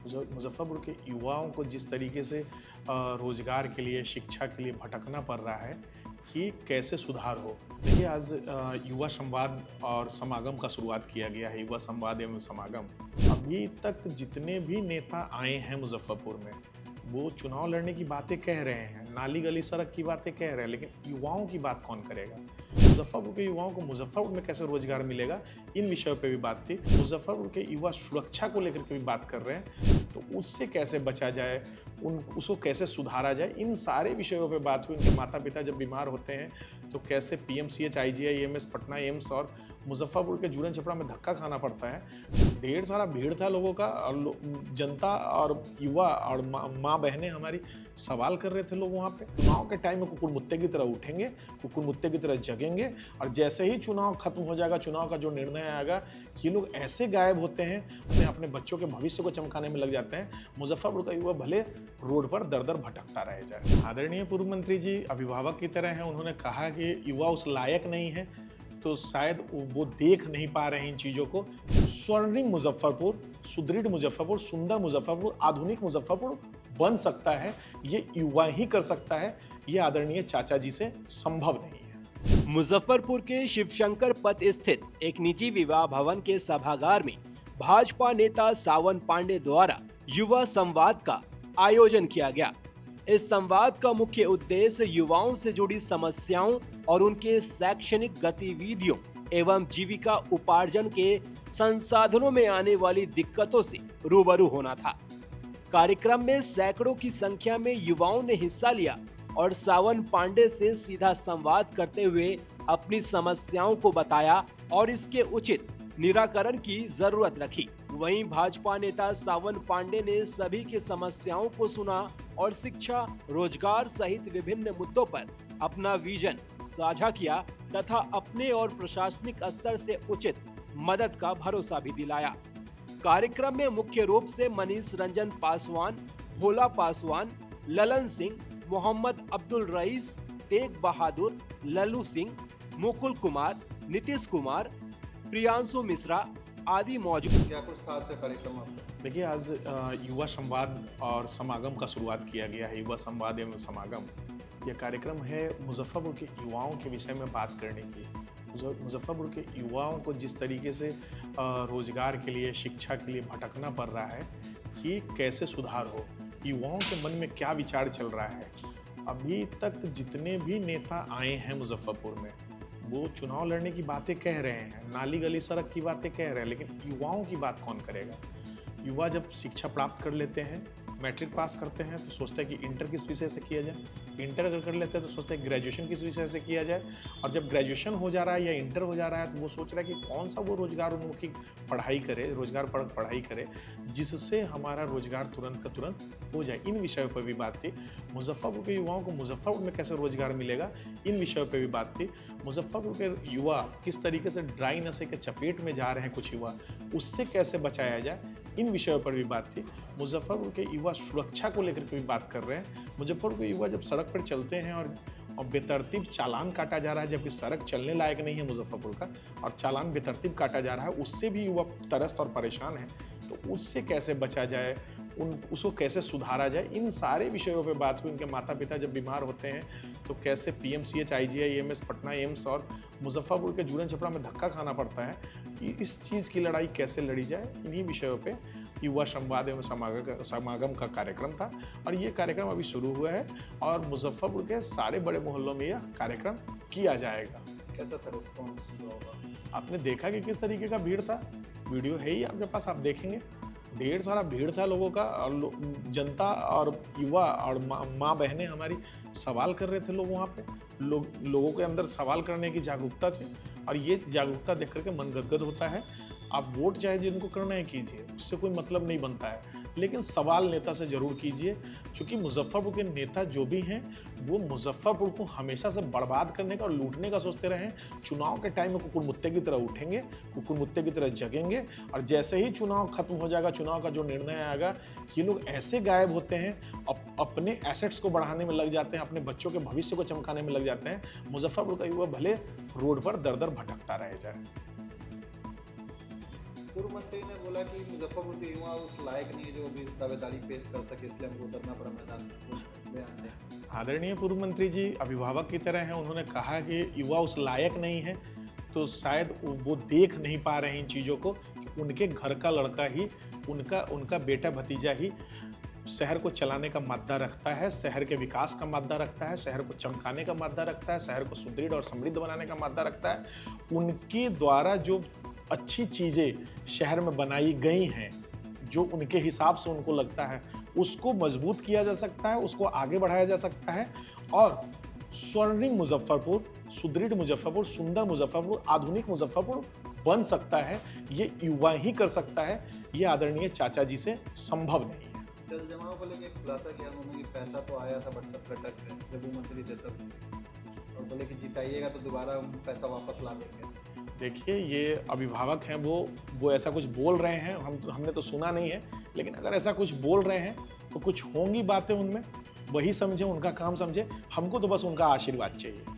मुजफ्फरपुर के युवाओं को जिस तरीके से रोजगार के लिए, शिक्षा के लिए भटकना पड़ रहा है कि कैसे सुधार हो। देखिए आज युवा संवाद और समागम का शुरुआत किया गया है, युवा संवाद एवं समागम। अभी तक जितने भी नेता आए हैं मुजफ्फरपुर में, वो चुनाव लड़ने की बातें कह रहे हैं, नाली गली सड़क की बातें कह रहे हैं, लेकिन युवाओं की बात कौन करेगा? मुजफ्फरपुर के युवाओं को मुजफ्फरपुर में कैसे रोजगार मिलेगा, इन विषयों पे भी बात थी। मुजफ्फरपुर के युवा सुरक्षा को लेकर के भी बात कर रहे हैं, तो उससे कैसे बचा जाए, उसको कैसे सुधारा जाए, इन सारे विषयों पे बात हुई। उनके माता पिता जब बीमार होते हैं तो कैसे पीएमसीएच, आईजीआईएमएस, पटना एम्स और मुजफ्फरपुर के जूरन छपरा में धक्का खाना पड़ता है। ढेर सारा भीड़ था लोगों का, और जनता और युवा और माँ बहनें हमारी सवाल कर रहे थे। लोग वहाँ पे चुनाव के टाइम में कुकुर मुत्ते की तरह उठेंगे, कुकुर मुत्ते की तरह जगेंगे, और जैसे ही चुनाव खत्म हो जाएगा, चुनाव का जो निर्णय आएगा, ये लोग ऐसे गायब होते हैं, अपने बच्चों के भविष्य को चमकाने में लग जाते हैं। मुजफ्फरपुर का युवा भले रोड पर दर दर भटकता रह जाए। आदरणीय पूर्व मंत्री जी अभिभावक की तरह हैं, उन्होंने कहा कि युवा उस लायक नहीं है, तो शायद वो देख नहीं पा रहे हैं इन चीज़ों को। स्वर्णिम मुजफ्फरपुर, सुदृढ़ मुजफ्फरपुर, सुंदर मुजफ्फरपुर, आधुनिक मुजफ्फरपुर बन सकता है, ये युवा ही कर सकता है, ये आदरणीय चाचा जी से संभव नहीं है। मुजफ्फरपुर के शिवशंकर पथ स्थित एक निजी विवाह भवन के सभागार में भाजपा नेता सावन पांडे द्वारा युवा संवाद का आयोजन किया गया। इस संवाद का मुख्य उद्देश्य युवाओं से जुड़ी समस्याओं और उनके शैक्षणिक गतिविधियों एवं जीविका उपार्जन के संसाधनों में आने वाली दिक्कतों से रूबरू होना था। कार्यक्रम में सैकड़ों की संख्या में युवाओं ने हिस्सा लिया और सावन पांडे से सीधा संवाद करते हुए अपनी समस्याओं को बताया और इसके उचित निराकरण की जरूरत रखी। वहीं भाजपा नेता सावन पांडे ने सभी की समस्याओं को सुना और शिक्षा, रोजगार सहित विभिन्न मुद्दों पर अपना विजन साझा किया तथा अपने और प्रशासनिक स्तर से उचित मदद का भरोसा भी दिलाया। कार्यक्रम में मुख्य रूप से मनीष रंजन पासवान, भोला पासवान, ललन सिंह, मोहम्मद अब्दुल रईस, तेग बहादुर, लल्लू सिंह, मुकुल कुमार, नीतीश कुमार, प्रियांशु मिश्रा आदि मौजूद। क्या कुछ खास है कार्यक्रम आपका? देखिए आज युवा संवाद और समागम का शुरुआत किया गया है, युवा संवाद एवं समागम। यह कार्यक्रम है मुजफ्फरपुर के युवाओं के विषय में बात करने की। मुजफ्फरपुर के युवाओं को जिस तरीके से रोजगार के लिए, शिक्षा के लिए भटकना पड़ रहा है कि कैसे सुधार हो, युवाओं के मन में क्या विचार चल रहा है। अभी तक जितने भी नेता आए हैं मुजफ्फरपुर में, वो चुनाव लड़ने की बातें कह रहे हैं, नाली गली सड़क की बातें कह रहे हैं, लेकिन युवाओं की बात कौन करेगा? युवा जब शिक्षा प्राप्त कर लेते हैं, मैट्रिक पास करते हैं, तो सोचते हैं कि इंटर किस विषय से किया जाए। इंटर अगर कर लेते हैं तो सोचते हैं ग्रेजुएशन किस विषय से किया जाए। और जब ग्रेजुएशन हो जा रहा है या इंटर हो जा रहा है, तो वो सोच रहा है कि कौन सा वो रोजगार उन्मुखी पढ़ाई करे, रोजगार परक पढ़ाई करे, जिससे हमारा रोजगार तुरंत का तुरंत हो जाए। इन विषयों पर भी बात थी। मुजफ्फरपुर के युवाओं को मुजफ्फरपुर में कैसे रोजगार मिलेगा, इन विषयों पर भी बात थी। मुजफ्फरपुर के युवा किस तरीके से ड्राई नशे के चपेट में जा रहे हैं कुछ युवा, उससे कैसे बचाया जाए, इन विषयों पर भी बात थी। मुजफ्फरपुर के युवा सुरक्षा को लेकर के भी बात कर रहे हैं। मुजफ्फरपुर के युवा जब सड़क पर चलते हैं और बेतरतीब चालान काटा जा रहा है, जबकि सड़क चलने लायक नहीं है मुजफ्फरपुर का, और चालान बेतरतीब काटा जा रहा है, उससे भी युवा त्रस्त और परेशान है। तो उससे कैसे बचा जाए, उसको कैसे सुधारा जाए, इन सारे विषयों पे बात हुई। उनके माता पिता जब बीमार होते हैं तो कैसे पीएमसीएच, आईजीआईएमएस, पटना एम्स और मुजफ्फरपुर के जूरन छपरा में धक्का खाना पड़ता है, इस चीज़ की लड़ाई कैसे लड़ी जाए, इन्हीं विषयों पे युवा संवाद एवं समागम का कार्यक्रम था। और ये कार्यक्रम अभी शुरू हुआ है और मुजफ्फरपुर के सारे बड़े मोहल्लों में यह कार्यक्रम किया जाएगा। कैसा था रिस्पॉन्स होगा? आपने देखा कि किस तरीके का भीड़ था, वीडियो है ही आपके पास, आप देखेंगे। ढेर सारा भीड़ था लोगों का, और जनता और युवा और माँ बहनें हमारी सवाल कर रहे थे। लोग वहाँ पे लोगों के अंदर सवाल करने की जागरूकता थी, और ये जागरूकता देख करके मन गदगद होता है। आप वोट चाहे जिनको करना है कीजिए, उससे कोई मतलब नहीं बनता है, लेकिन सवाल नेता से जरूर कीजिए, क्योंकि मुजफ्फरपुर के नेता जो भी हैं वो मुजफ्फरपुर को हमेशा से बर्बाद करने का और लूटने का सोचते रहे हैं। चुनाव के टाइम में कुकुर मुत्ते की तरह उठेंगे, कुकुर मुत्ते की तरह जगेंगे, और जैसे ही चुनाव खत्म हो जाएगा, चुनाव का जो निर्णय आएगा, ये लोग ऐसे गायब होते हैं, अपने एसेट्स को बढ़ाने में लग जाते हैं, अपने बच्चों के भविष्य को चमकाने में लग जाते हैं। मुजफ्फरपुर का युवा भले रोड पर दर दर भटकता रह जाए। पूर्व मंत्री ने बोला कि मुजफ्फरपुर के युवा उस लायक नहीं है जो अभी दावेदारी पेश कर सके, इसलिए हमको उतरना पड़ा मैदान में। बयान है। आदरणीय पूर्व मंत्री जी अभिभावक की तरह हैं, उन्होंने कहा कि युवा उस लायक नहीं है, तो शायद वो देख नहीं पा रहे हैं इन चीज़ों को कि उनके घर का लड़का ही, उनका बेटा भतीजा ही शहर को चलाने का मादा रखता है, शहर के विकास का मादा रखता है, शहर को चमकाने का मादा रखता है, शहर को सुदृढ़ और समृद्ध बनाने का मादा रखता है। उनके द्वारा जो अच्छी चीज़ें शहर में बनाई गई हैं, जो उनके हिसाब से उनको लगता है, उसको मजबूत किया जा सकता है, उसको आगे बढ़ाया जा सकता है और स्वर्णिम मुजफ्फरपुर, सुदृढ़ मुजफ्फरपुर, सुंदर मुजफ्फरपुर, आधुनिक मुजफ्फरपुर बन सकता है। ये युवा ही कर सकता है, ये आदरणीय चाचा जी से संभव नहीं है। जल जमाव को लेकर खुलासा किया उन्होंने कि पैसा तो आया था बट सब लटक गए जब वो मंत्री थे तब, और बोले कि जिताइएगा तो दोबारा हम पैसा वापस ला देंगे। देखिए ये अभिभावक हैं, वो ऐसा कुछ बोल रहे हैं, हमने तो सुना नहीं है, लेकिन अगर ऐसा कुछ बोल रहे हैं तो कुछ होंगी बातें उनमें, वही समझे, उनका काम समझे, हमको तो बस उनका आशीर्वाद चाहिए।